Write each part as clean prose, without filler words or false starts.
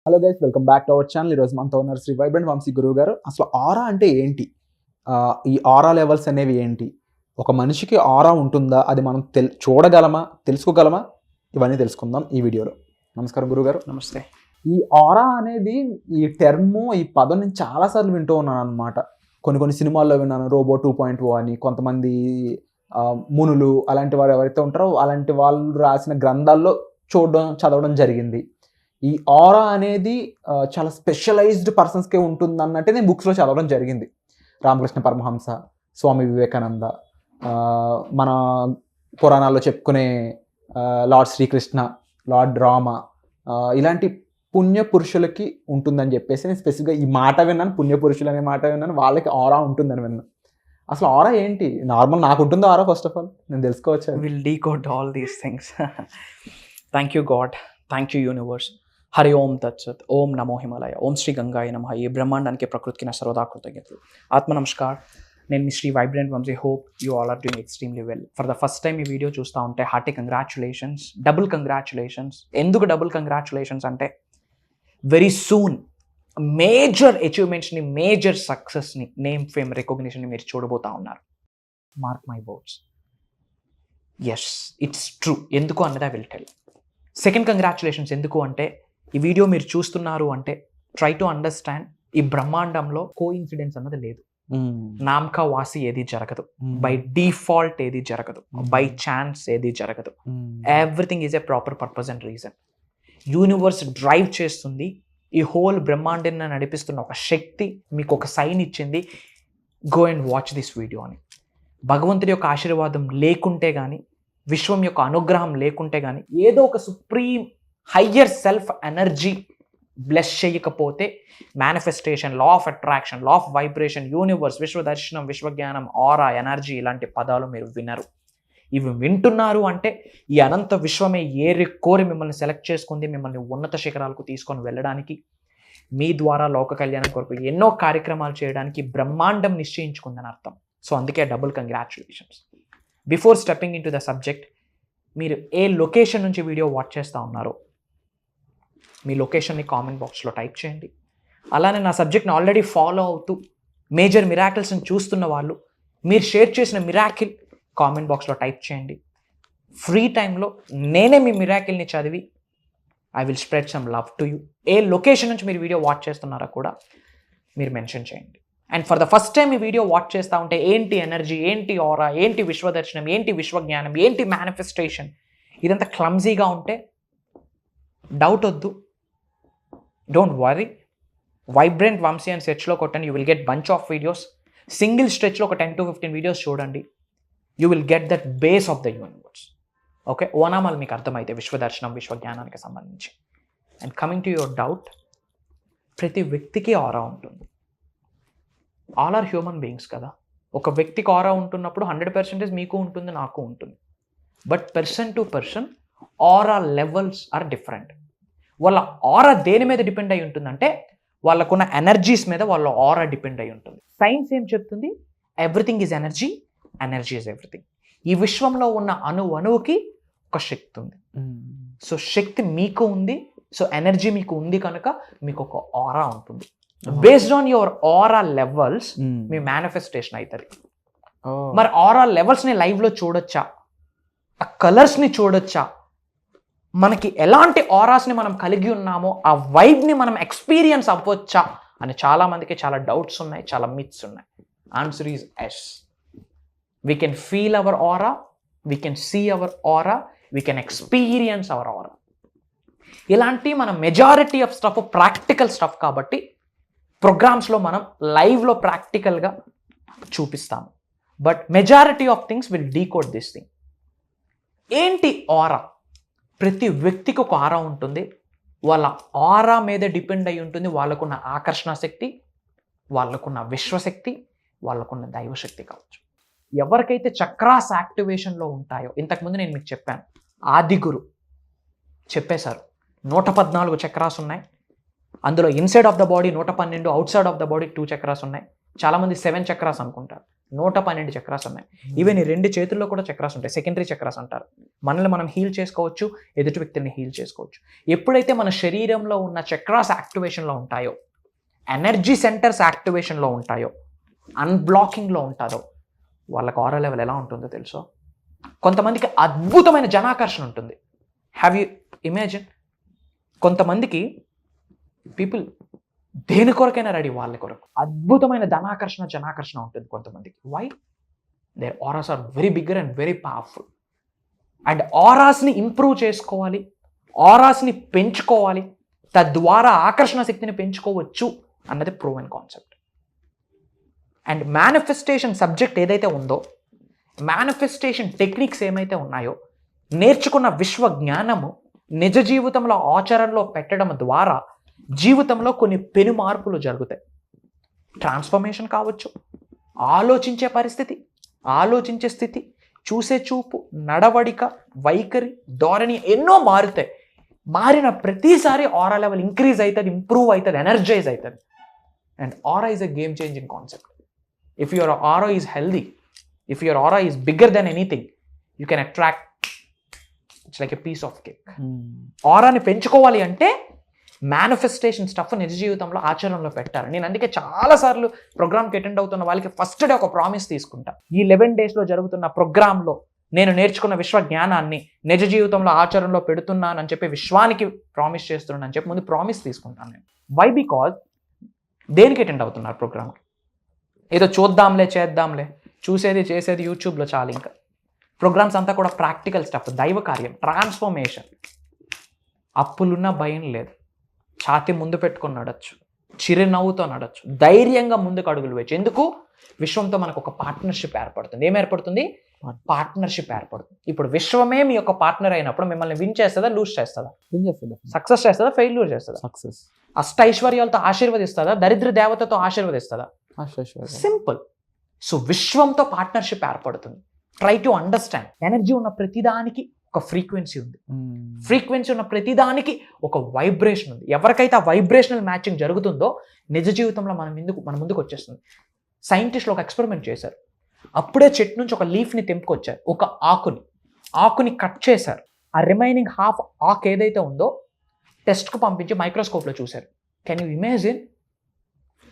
Hello guys, welcome back to our channel. ఈరోజు మనతో ఉన్నారు శ్రీ వైబ్రెంట్ వంశీ గురువు గారు. అసలు ఆరా అంటే ఏంటి? ఈ ఆరా లెవెల్స్ అనేవి ఏంటి? ఒక మనిషికి ఆరా ఉంటుందా? అది మనం చూడగలమా, తెలుసుకోగలమా? ఇవన్నీ తెలుసుకుందాం ఈ వీడియోలో. నమస్కారం గురుగారు. నమస్తే. ఈ ఆరా అనేది, ఈ టర్ము, ఈ పదం నేను చాలాసార్లు వింటూ ఉన్నాను అనమాట. కొన్ని సినిమాల్లో విన్నాను. రోబో 2.0 అని, కొంతమంది మునులు అలాంటి వారు ఎవరైతే ఉంటారో అలాంటి వాళ్ళు రాసిన గ్రంథాల్లో చదవడం జరిగింది. ఈ ఆరా అనేది చాలా స్పెషలైజ్డ్ పర్సన్స్కే ఉంటుంది అన్నట్టే నేను బుక్స్లో చదవడం జరిగింది. రామకృష్ణ పరమహంస, స్వామి వివేకానంద, మన పురాణాల్లో చెప్పుకునే లార్డ్ శ్రీకృష్ణ, లార్డ్ రామ, ఇలాంటి పుణ్య పురుషులకి ఉంటుందని చెప్పేసి నేను స్పెసిఫిక్గా ఈ మాట విన్నాను. పుణ్య పురుషులు అనే మాట విన్నాను, వాళ్ళకి ఆరా ఉంటుందని విన్నాను. అసలు ఆరా ఏంటి? నార్మల్ నాకు ఉంటుందో ఆరా? ఫస్ట్ ఆఫ్ ఆల్ నేను తెలుసుకోవచ్చు. Will decode all these things. Thank you God, thank you universe. Hari ఓం తత్సత్, ఓం నమో హిమాలయ, ఓం శ్రీ గంగాయ నమః. ఈ బ్రహ్మాండానికి ప్రకృతికి నా సర్వదా కృతజ్ఞతలు. ఆత్మ నమస్కార్. నేను మీ Shri vibrant Vamshi. Hope you all are doing extremely well. For the first time ఈ వీడియో చూస్తూ ఉంటే హార్టీ కంగ్రాచులేషన్స్, డబుల్ కంగ్రాచులేషన్స్. ఎందుకు డబుల్ కంగ్రాచులేషన్స్ అంటే వెరీ సూన్ మేజర్ అచీవ్మెంట్స్ని, మేజర్ సక్సెస్ని, నేమ్ ఫేమ్ రికగ్నిషన్ని మీరు చూడబోతా ఉన్నారు. Mark my words. Yes, it's true. ఎందుకు అన్నది I will tell. Second congratulations ఎందుకు అంటే, ఈ వీడియో మీరు చూస్తున్నారు అంటే ట్రై టు అండర్స్టాండ్, ఈ బ్రహ్మాండంలో కో ఇన్సిడెన్స్ అన్నది లేదు. నామకా వాసి ఏది జరగదు, బై డిఫాల్ట్ ఏది జరగదు, బై ఛాన్స్ ఏది జరగదు. Everything is a proper purpose and reason. Universe drive చేస్తుంది, ఈ హోల్ బ్రహ్మాండాన్ని నడిపిస్తున్న ఒక శక్తి మీకు ఒక సైన్ ఇచ్చింది, go and watch this video అని. భగవంతుడి యొక్క ఆశీర్వాదం లేకుంటే కానీ, విశ్వం యొక్క అనుగ్రహం లేకుంటే కానీ, ఏదో ఒక supreme higher self energy bless చేయకపోతే manifestation, law of attraction, law of vibration, universe, విశ్వదర్శనం, విశ్వజ్ఞానం, ఆరా, ఎనర్జీ ఇలాంటి పదాలు మీరు వినరు. ఇవి వింటున్నారు అంటే ఈ అనంత విశ్వమే ఏరి కోరి మిమ్మల్ని సెలెక్ట్ చేసుకుంది, మిమ్మల్ని ఉన్నత శిఖరాలకు తీసుకొని వెళ్ళడానికి, మీ ద్వారా లోక కళ్యాణం కొరకు ఎన్నో కార్యక్రమాలు చేయడానికి బ్రహ్మాండం నిశ్చయించుకుందని అర్థం. సో అందుకే double congratulations. Before stepping in to the subject, మీరు ఏ లొకేషన్ నుంచి వీడియో వాచ్ చేస్తూ ఉన్నారో మీ లొకేషన్ని కామెంట్ బాక్స్లో టైప్ చేయండి. అలానే నా సబ్జెక్ట్ని ఆల్రెడీ ఫాలో అవుతూ మేజర్ మిరాకిల్స్ని చూస్తున్న వాళ్ళు, మీరు షేర్ చేసిన మిరాకిల్ కామెంట్ బాక్స్లో టైప్ చేయండి. ఫ్రీ టైంలో నేనే మీ మిరాకిల్ని చదివి I will spread some love to you. A location నుంచి మీరు వీడియో వాచ్ చేస్తున్నారో కూడా మీరు మెన్షన్ చేయండి. And for the first time ఈ వీడియో వాచ్ చేస్తూ ఉంటే ఏంటి ఎనర్జీ, ఏంటి ఆరా, ఏంటి విశ్వదర్శనం, ఏంటి విశ్వజ్ఞానం, ఏంటి మేనిఫెస్టేషన్, ఇదంతా క్లమ్జీగా ఉంటే డౌట్ వద్దు, డోంట్ వరీ. వైబ్రెంట్ వంశీ అని సెర్చ్లో కొట్టండి, you will get bunch of videos. Single స్ట్రెచ్లో ఒక 10 to 15 వీడియోస్ చూడండి, you will get that base of the universe. Okay, ఓనామాలు మీకు అర్థమైతే విశ్వదర్శనం, విశ్వజ్ఞానానికి సంబంధించి. And coming to your doubt, ప్రతి వ్యక్తికి ఆరా ఉంటుంది. ఆల్ ఆర్ హ్యూమన్ బీయింగ్స్ కదా. ఒక వ్యక్తికి ఆరా ఉంటున్నప్పుడు 100% మీకు ఉంటుంది, నాకు ఉంటుంది. But person to person aura levels are different. వాళ్ళ ఆరా దేని మీద డిపెండ్ అయి ఉంటుందంటే వాళ్ళకున్న ఎనర్జీస్ మీద వాళ్ళ ఆరా డిపెండ్ అయి ఉంటుంది. సైన్స్ ఏం చెప్తుంది? Everything is energy, energy is everything. ఈ విశ్వంలో ఉన్న అణువుకి ఒక శక్తి ఉంది. సో శక్తి మీకు ఉంది, సో ఎనర్జీ మీకు ఉంది కనుక మీకు ఒక ఆరా ఉంటుంది. Based on your aura levels me manifestation అవుతుంది. మరి ఆరా లెవెల్స్ని లైవ్లో చూడొచ్చా? ఆ కలర్స్ని చూడొచ్చా? మనకి ఎలాంటి ఆరాస్ని మనం కలిగి ఉన్నామో ఆ వైబ్ని మనం ఎక్స్పీరియన్స్ అవ్వచ్చా అని చాలామందికి చాలా డౌట్స్ ఉన్నాయి, చాలా మిత్స్ ఉన్నాయి. Answer is yes. We can feel our aura, we can see our aura, we can experience our aura. ఇలాంటి మన majority of stuff practical stuff కాబట్టి ప్రోగ్రామ్స్లో మనం లైవ్లో ప్రాక్టికల్గా చూపిస్తాము. But majority of things will decode this thing. ఏంటి aura? ప్రతి వ్యక్తికి ఒక ఆరా ఉంటుంది. వాళ్ళ ఆరా మీద డిపెండ్ అయి ఉంటుంది వాళ్ళకున్న ఆకర్షణ శక్తి, వాళ్ళకున్న విశ్వశక్తి, వాళ్ళకున్న దైవశక్తి కావచ్చు. ఎవరికైతే చక్రాస్ యాక్టివేషన్లో ఉంటాయో, ఇంతకుముందు నేను మీకు చెప్పాను, ఆదిగురు చెప్పేశారు 114 చక్రాస్ ఉన్నాయి. అందులో inside of the body 112, out side of the body 2 chakras ఉన్నాయి. చాలామంది 7 చక్రాస్ అనుకుంటారు. 112 చక్రాస్ ఉన్నాయి. ఈవెన్ ఈ 2 చేతుల్లో కూడా చక్రాస్ ఉంటాయి, సెకండరీ చక్రాస్ అంటారు. మనల్ని మనం హీల్ చేసుకోవచ్చు, ఎదుటి వ్యక్తిని హీల్ చేసుకోవచ్చు. ఎప్పుడైతే మన శరీరంలో ఉన్న చక్రాస్ యాక్టివేషన్లో ఉంటాయో, ఎనర్జీ సెంటర్స్ యాక్టివేషన్లో ఉంటాయో, అన్బ్లాకింగ్లో ఉంటారో, వాళ్ళకి ఆరా లెవెల్ ఎలా ఉంటుందో తెలుసో. కొంతమందికి అద్భుతమైన జనాకర్షణ ఉంటుంది. Have you imagine? కొంతమందికి పీపుల్ దేని కొరకైనా రెడీ, వాళ్ళ కొరకు అద్భుతమైన జనాకర్షణ ఉంటుంది కొంతమందికి. Why? There auras are very bigger and very powerful. And ఆరాస్ని ఇంప్రూవ్ చేసుకోవాలి, ఆరాస్ని పెంచుకోవాలి, తద్వారా ఆకర్షణ శక్తిని పెంచుకోవచ్చు అన్నది proven concept. And manifestation subject ఏదైతే ఉందో, మేనిఫెస్టేషన్ టెక్నిక్స్ ఏమైతే ఉన్నాయో, నేర్చుకున్న విశ్వ జ్ఞానము నిజ జీవితంలో ఆచరణలో పెట్టడం ద్వారా జీవితంలో కొన్ని పెను మార్పులు జరుగుతాయి. ట్రాన్స్ఫర్మేషన్ కావచ్చు, ఆలోచించే పరిస్థితి, ఆలోచించే స్థితి, చూసే చూపు, నడవడిక, వైఖరి, ధోరణి ఎన్నో మారుతాయి. మారిన ప్రతిసారి ఆరా లెవెల్ ఇంక్రీజ్ అవుతుంది, ఇంప్రూవ్ అవుతుంది, ఎనర్జైజ్ అవుతుంది. And aura is a game changing concept. If your aura is healthy, if your aura is bigger then anything, you can attract. It's like a piece of cake. ఆరాని పెంచుకోవాలి అంటే manifestation stuff నిజ జీవితంలో ఆచరణలో పెట్టారు. నేను అందుకే చాలాసార్లు ప్రోగ్రామ్కి అటెండ్ అవుతున్న వాళ్ళకి ఫస్ట్ డే ఒక ప్రామిస్ తీసుకుంటా. ఈ 11 డేస్లో జరుగుతున్న ప్రోగ్రాంలో నేను నేర్చుకున్న విశ్వ జ్ఞానాన్ని నిజ జీవితంలో ఆచరణలో పెడుతున్నానని చెప్పి విశ్వానికి ప్రామిస్ చేస్తున్నాను అని చెప్పి ముందు ప్రామిస్ తీసుకుంటాను నేను. వై? బికాజ్ దేనికి అటెండ్ అవుతున్నారు ప్రోగ్రామ్కి? ఏదో చూద్దాంలే, చేద్దాంలే, చూసేది చేసేది యూట్యూబ్లో చాలు. ఇంకా ప్రోగ్రామ్స్ అంతా కూడా ప్రాక్టికల్ స్టఫ్, దైవ కార్యం, ట్రాన్స్ఫర్మేషన్. అప్పులున్న భయం లేదు, ఛాతి ముందు పెట్టుకొని నడచ్చు, చిరునవ్వుతో నడచ్చు, ధైర్యంగా ముందుకు అడుగులు వేయచ్చు. ఎందుకు? విశ్వంతో మనకు ఒక పార్ట్నర్షిప్ ఏర్పడుతుంది. ఏం ఏర్పడుతుంది? పార్ట్నర్షిప్ ఏర్పడుతుంది. ఇప్పుడు విశ్వమే మీ యొక్క పార్ట్నర్ అయినప్పుడు మిమ్మల్ని విన్ చేస్తుందా, లూజ్ చేస్తుందా? సక్సెస్ చేస్తుందా, ఫెయిల్యూర్ చేస్తుందా? సక్సెస్. అష్టైశ్వర్యాలతో ఆశీర్వదిస్తుందా, దరిద్ర దేవతతో ఆశీర్వదిస్తుందా? సింపుల్. సో విశ్వంతో పార్ట్నర్షిప్ ఏర్పడుతుంది. Try to understand. ఎనర్జీ ఉన్న ప్రతిదానికి ఒక ఫ్రీక్వెన్సీ ఉంది, ఫ్రీక్వెన్సీ ఉన్న ప్రతిదానికి ఒక వైబ్రేషన్ ఉంది. ఎవరికైతే ఆ వైబ్రేషనల్ మ్యాచింగ్ జరుగుతుందో నిజ జీవితంలో మన ముందుకు వచ్చేస్తుంది. సైంటిస్టులు ఒక ఎక్స్పెరిమెంట్ చేశారు. అప్పుడే చెట్టు నుంచి ఒక లీఫ్ని తెంపుకొచ్చారు, ఒక ఆకుని కట్ చేశారు. ఆ రిమైనింగ్ హాఫ్ ఆకు ఏదైతే ఉందో టెస్ట్కు పంపించి మైక్రోస్కోప్లో చూశారు. Can you imagine?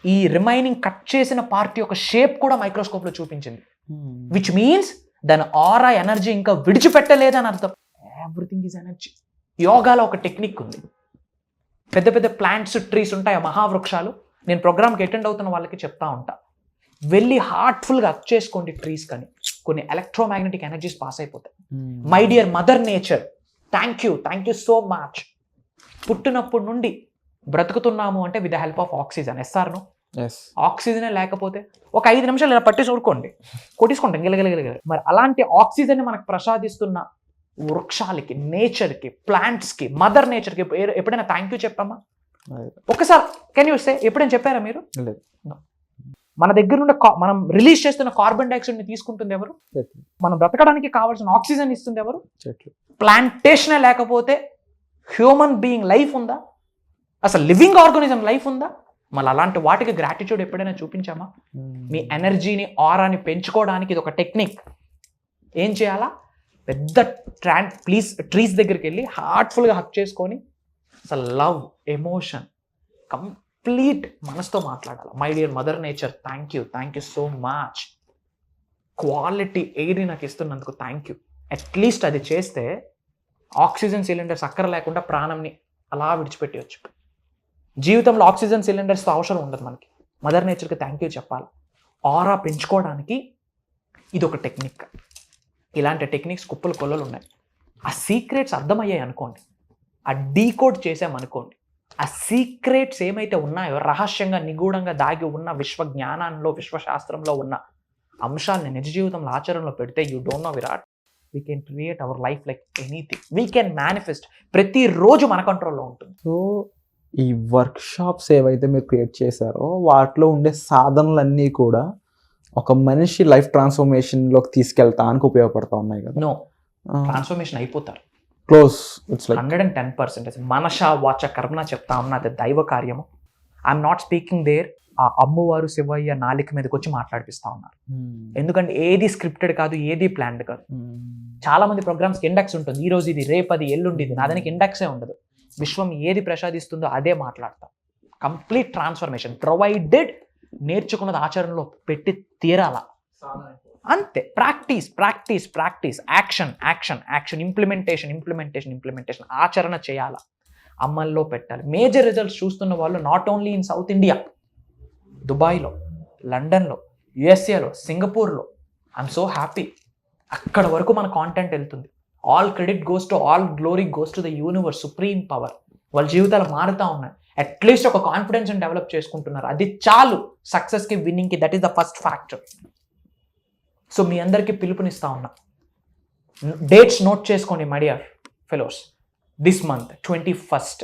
ఈ రిమైనింగ్ కట్ చేసిన పార్ట్ యొక్క షేప్ కూడా మైక్రోస్కోప్లో చూపించింది. విచ్ మీన్స్ దాని ఆరా ఎనర్జీ ఇంకా విడిచిపెట్టలేదని అర్థం. Everything is energy. యోగాలో ఒక టెక్నిక్ ఉంది. పెద్ద పెద్ద ప్లాంట్స్, ట్రీస్ ఉంటాయి, మహావృక్షాలు. నేను ప్రోగ్రామ్కి అటెండ్ అవుతున్న వాళ్ళకి చెప్తా ఉంటా, వెళ్ళి హార్ట్ఫుల్గా హగ్ చేసుకోండి ట్రీస్, కానీ కొన్ని ఎలక్ట్రోమాగ్నెటిక్ ఎనర్జీస్ పాస్ అయిపోతాయి. My dear mother nature, thank you so much. పుట్టినప్పటి నుండి బ్రతుకుతున్నాము అంటే with the help of oxygen. ఎస్ఆర్ను ఆక్సిజనే లేకపోతే ఒక 5 నిమిషాలు ఇలా పట్టి చూడుకోండి, కొట్టించుకుంటాం గిలగిలగిలగిల. మరి అలాంటి ఆక్సిజన్ మనకు ప్రసాదిస్తున్న వృక్షాలకి, నేచర్కి, ప్లాంట్స్కి, మదర్ నేచర్కి ఎప్పుడైనా థ్యాంక్ యూ చెప్పామా? ఒకసారి కెన్ యూ సే? ఎప్పుడైనా చెప్పారా మీరు? మన దగ్గర నుండి మనం రిలీజ్ చేస్తున్న కార్బన్ డైఆక్సైడ్ని తీసుకుంటుంది ఎవరు? మనం బ్రతకడానికి కావాల్సిన ఆక్సిజన్ ఇస్తుంది ఎవరు? ప్లాంటేషనే లేకపోతే హ్యూమన్ బీయింగ్ లైఫ్ ఉందా? అసలు లివింగ్ ఆర్గానిజం లైఫ్ ఉందా? మళ్ళీ అలాంటి వాటికి గ్రాటిట్యూడ్ ఎప్పుడైనా చూపించామా? మీ ఎనర్జీని, ఆరాని పెంచుకోవడానికి ఇది ఒక టెక్నిక్. ఏం చేయాలా? పెద్ద ట్రీస్ దగ్గరికి వెళ్ళి హార్ట్ఫుల్గా హక్ చేసుకొని అసలు లవ్, ఎమోషన్, కంప్లీట్ మనసుతో మాట్లాడాలి. My dear mother nature, thank you so much. Quality ఎయిర్ని నాకు ఇస్తున్నందుకు థ్యాంక్ యూ. అట్లీస్ట్ అది చేస్తే ఆక్సిజన్ సిలిండర్స్ అక్కర లేకుండా ప్రాణంని అలా విడిచిపెట్టవచ్చు. జీవితంలో ఆక్సిజన్ సిలిండర్స్తో అవసరం ఉండదు మనకి. మదర్ నేచర్కి థ్యాంక్ యూ చెప్పాలి. ఆరా పెంచుకోవడానికి ఇది ఒక టెక్నిక్. ఇలాంటి టెక్నిక్స్ కుప్పలు కొల్లలు ఉన్నాయి. ఆ సీక్రెట్స్ అర్థమయ్యాయి అనుకోండి, ఆ డీకోడ్ చేసామనుకోండి, ఆ సీక్రెట్స్ ఏమైతే ఉన్నాయో రహస్యంగా నిగూఢంగా దాగి ఉన్న విశ్వ జ్ఞానంలో, విశ్వశాస్త్రంలో ఉన్న అంశాలని నిజ జీవితంలో ఆచరణలో పెడితే you don't know Virat, we can create our life like anything. We can manifest. ప్రతిరోజు మన కంట్రోల్లో ఉంటుంది. సో ఈ వర్క్షాప్స్ ఏవైతే మీరు క్రియేట్ చేశారో వాటిలో ఉండే సాధనలన్నీ కూడా ఒక మనిషి లైఫ్ ట్రాన్స్ఫర్మేషన్లోకి తీసుకెళ్తానికి ఉపయోగపడతా ఉన్నాయి కదా? నో, ట్రాన్స్ఫర్మేషన్ అయిపోతారు. క్లోజ్. It's like 110%. మనష వాచ కర్మణ చెప్తా ఉన్నా, అది దైవ కార్యము. ఐఎమ్ నాట్ స్పీకింగ్ దేర్ ఆ అమ్మవారు శివయ్య నాలిక మీదకి వచ్చి మాట్లాడిపిస్తా ఉన్నారు. ఎందుకంటే ఏది స్క్రిప్టెడ్ కాదు, ఏది ప్లాన్డ్ కాదు. చాలా మంది ప్రోగ్రామ్స్కి ఇండెక్స్ ఉంటుంది, ఈ రోజు ఇది, రేపది, ఎల్లుండి ఇది. నా దానికి ఇండెక్సే ఉండదు. విశ్వం ఏది ప్రసాదిస్తుందో అదే మాట్లాడతాం. కంప్లీట్ ట్రాన్స్ఫర్మేషన్ ప్రొవైడెడ్ నేర్చుకున్నది ఆచరణలో పెట్టి తీరాల. అంతే. Practice practice practice, action action action, implementation implementation implementation, ఆచరణ చేయాలా, అమల్లో పెట్టాలి. మేజర్ రిజల్ట్స్ చూస్తున్న వాళ్ళు not only in south India, దుబాయ్లో, లండన్లో, యుఎస్ఏలో, సింగపూర్లో. I'm so happy. అక్కడ వరకు మన కాంటెంట్ వెళ్తుంది. All credit goes to, all glory goes to the universe, supreme power. వాళ్ళ జీవితాలు మారుతూ ఉన్నాయి. అట్లీస్ట్ ఒక కాన్ఫిడెన్స్ని డెవలప్ చేసుకుంటున్నారు. అది చాలు సక్సెస్కి, విన్నింగ్కి. That is the first factor. So మీ అందరికీ పిలుపునిస్తా ఉన్నా, డేట్స్ నోట్ చేసుకోండి my dear fellows. This month 21st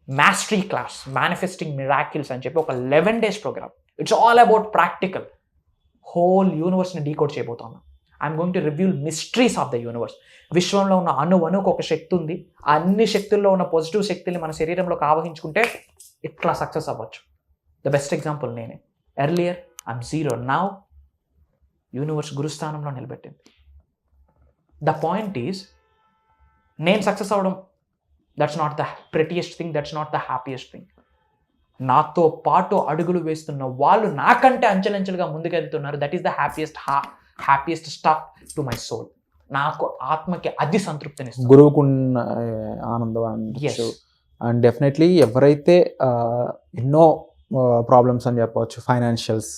mastery class, manifesting miracles అని చెప్పి ఒక 11 days programme. It's all about practical. Whole యూనివర్స్ని డీకోడ్ చేయబోతున్నా. I'm going to reveal mysteries of the universe. విశ్వంలో ఉన్న అణువుకు ఒక శక్తి ఉంది. ఆ అన్ని శక్తుల్లో ఉన్న పాజిటివ్ శక్తుల్ని మన శరీరంలోకి ఆవహించుకుంటే ఇట్లా సక్సెస్ అవ్వచ్చు. ద బెస్ట్ ఎగ్జాంపుల్ నేనే. ఎర్లియర్ ఐఎమ్ 0, నౌ యూనివర్స్ గురుస్థానంలో నిలబెట్టింది. ద పాయింట్ ఈజ్, నేను సక్సెస్ అవ్వడం, that's not the prettiest thing, that's not the happiest thing. నాతో పాటు అడుగులు వేస్తున్న వాళ్ళు నాకంటే అంచెలంచెలుగా ముందుకెళ్తున్నారు. That is the happiest stuff to my soul. నాకు ఆత్మకి అది సంతృప్తినిస్తుంది. గురువుకున్న ఆనందం. అండ్ డెఫినెట్లీ ఎవరైతే ఎన్నో ప్రాబ్లమ్స్ అని చెప్పవచ్చు, financials,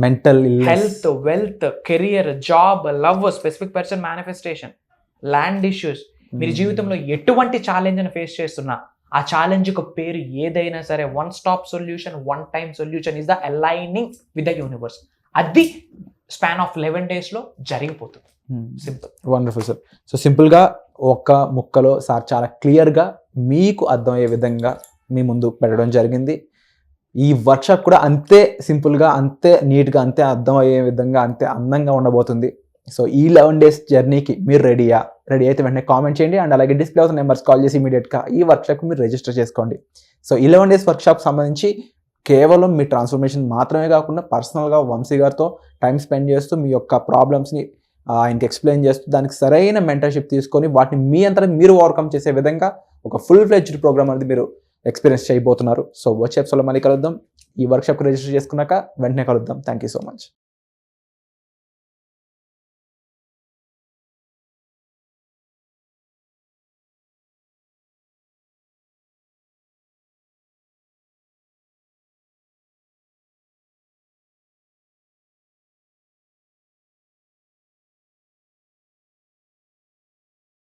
mental health, wealth, career, job, love, specific person manifestation, land issues, మీరు జీవితంలో ఎటువంటి ఛాలెంజ్ని ఫేస్ చేస్తున్నా ఆ ఛాలెంజ్కి పేరు ఏదైనా సరే, one stop solution, one time solution is the aligning with the universe. అది స్పాన్ ఆఫ్ 11 daysలో జరిగిపోతుంది. సింపుల్. Wonderful sir. సో సింపుల్గా ఒక ముక్కలో సార్ చాలా క్లియర్గా మీకు అర్థమయ్యే విధంగా మీ ముందు పెట్టడం జరిగింది. ఈ వర్క్షాప్ కూడా అంతే సింపుల్గా, అంతే నీట్గా, అంతే అర్థమయ్యే విధంగా, అంతే అందంగా ఉండబోతుంది. సో ఈ 11 days జర్నీకి మీరు రెడీ అయితే వెంటనే కామెంట్ చేయండి. అండ్ అలాగే డిస్ప్లే అవుతున్న నెంబర్స్ కాల్ చేసి ఇమీడియట్గా ఈ వర్క్షాప్కి మీరు రిజిస్టర్ చేసుకోండి. సో 11 days వర్క్షాప్ సంబంధించి కేవలం మీ ట్రాన్స్ఫర్మేషన్ మాత్రమే కాకుండా పర్సనల్గా వంశీ గారితో టైం స్పెండ్ చేస్తూ మీ యొక్క ప్రాబ్లమ్స్ని ఆయనకి ఎక్స్ప్లెయిన్ చేస్తూ దానికి సరైన మెంటర్షిప్ తీసుకొని వాటిని మీ అంతా మీరు ఓవర్కమ్ చేసే విధంగా ఒక ఫుల్ ఫ్లెడ్జ్డ్ ప్రోగ్రామ్ అనేది మీరు ఎక్స్పీరియన్స్ చేయబోతున్నారు. సో వచ్చే ఎపిసోడ్లో మళ్ళీ కలుద్దాం. ఈ వర్క్షాప్కి రిజిస్టర్ చేసుకున్నాక వెంటనే కలుద్దాం. Thank you so much.